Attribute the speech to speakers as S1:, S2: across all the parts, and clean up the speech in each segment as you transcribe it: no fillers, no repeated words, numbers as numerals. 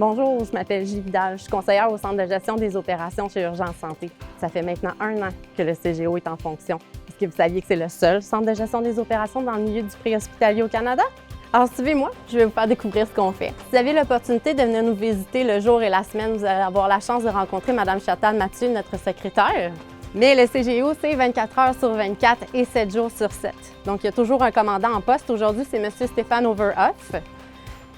S1: Bonjour, je m'appelle Gilles Vidal, je suis conseillère au Centre de gestion des opérations chez Urgence Santé. Ça fait maintenant 1 an que le CGO est en fonction. Est-ce que vous saviez que c'est le seul centre de gestion des opérations dans le milieu du préhospitalier au Canada? Alors suivez-moi, je vais vous faire découvrir ce qu'on fait. Si vous avez l'opportunité de venir nous visiter le jour et la semaine, vous allez avoir la chance de rencontrer Mme Chantal-Mathieu, notre secrétaire. Mais le CGO, c'est 24 heures sur 24 et 7 jours sur 7. Donc, il y a toujours un commandant en poste. Aujourd'hui, c'est M. Stéphane Overhoff.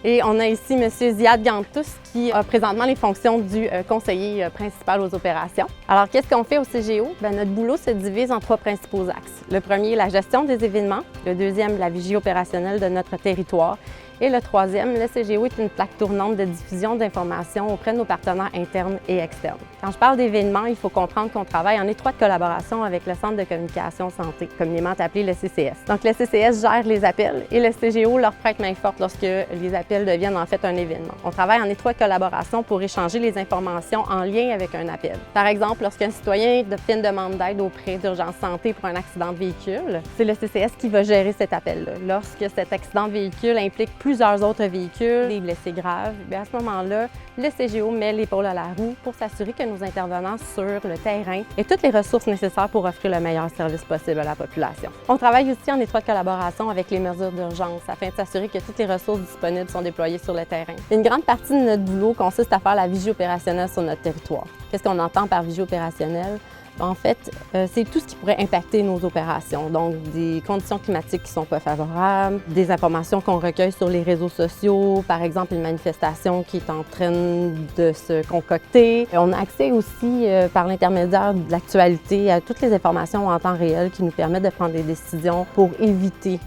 S1: Et on a ici M. Ziad Gantous qui a présentement les fonctions du conseiller principal aux opérations. Alors, qu'est-ce qu'on fait au CGO? Notre boulot se divise en 3 principaux axes. Le premier, la gestion des événements. Le deuxième, la vigie opérationnelle de notre territoire. Et le troisième, le CGO est une plaque tournante de diffusion d'informations auprès de nos partenaires internes et externes. Quand je parle d'événements, il faut comprendre qu'on travaille en étroite collaboration avec le Centre de communication santé, communément appelé le CCS. Donc, le CCS gère les appels et le CGO leur prête main forte lorsque les appels deviennent en fait un événement. On travaille en étroite collaboration pour échanger les informations en lien avec un appel. Par exemple, lorsqu'un citoyen fait une demande d'aide auprès d'Urgence Santé pour un accident de véhicule, c'est le CCS qui va gérer cet appel-là. Lorsque cet accident de véhicule implique plusieurs autres véhicules, des blessés graves, à ce moment-là, le CGO met l'épaule à la roue pour s'assurer que nos intervenants sur le terrain aient toutes les ressources nécessaires pour offrir le meilleur service possible à la population. On travaille aussi en étroite collaboration avec les mesures d'urgence afin de s'assurer que toutes les ressources disponibles sont déployées sur le terrain. Une grande partie de notre boulot consiste à faire la vigie opérationnelle sur notre territoire. Qu'est-ce qu'on entend par vigie opérationnelle? En fait, c'est tout ce qui pourrait impacter nos opérations, donc des conditions climatiques qui ne sont pas favorables, des informations qu'on recueille sur les réseaux sociaux, par exemple une manifestation qui est en train de se concocter. On a accès aussi, par l'intermédiaire de l'actualité, à toutes les informations en temps réel qui nous permettent de prendre des décisions pour éviter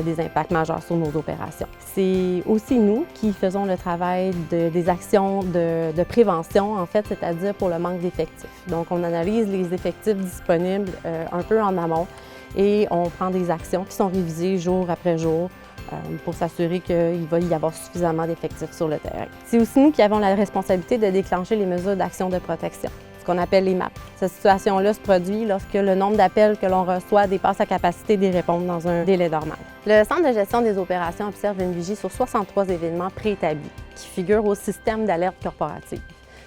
S1: des impacts majeurs sur nos opérations. C'est aussi nous qui faisons le travail des actions de prévention, en fait, c'est-à-dire pour le manque d'effectifs. Donc, on analyse les effectifs disponibles un peu en amont et on prend des actions qui sont révisées jour après jour pour s'assurer qu'il va y avoir suffisamment d'effectifs sur le terrain. C'est aussi nous qui avons la responsabilité de déclencher les mesures d'action de protection, ce qu'on appelle les MAP. Cette situation-là se produit lorsque le nombre d'appels que l'on reçoit dépasse la capacité d'y répondre dans un délai normal. Le Centre de gestion des opérations observe une vigie sur 63 événements préétablis qui figurent au système d'alerte corporative.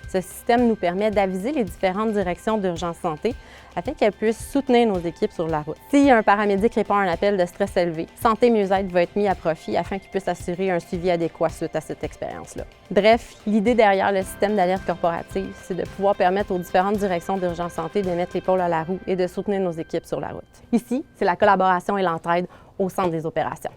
S1: Ce système nous permet d'aviser les différentes directions d'urgence santé afin qu'elles puissent soutenir nos équipes sur la route. Si un paramédic répond à un appel de stress élevé, Santé Mieux-être va être mis à profit afin qu'il puisse assurer un suivi adéquat suite à cette expérience-là. Bref, l'idée derrière le système d'alerte corporative, c'est de pouvoir permettre aux différentes directions d'urgence santé de mettre l'épaule à la roue et de soutenir nos équipes sur la route. Ici, c'est la collaboration et l'entraide au centre des opérations.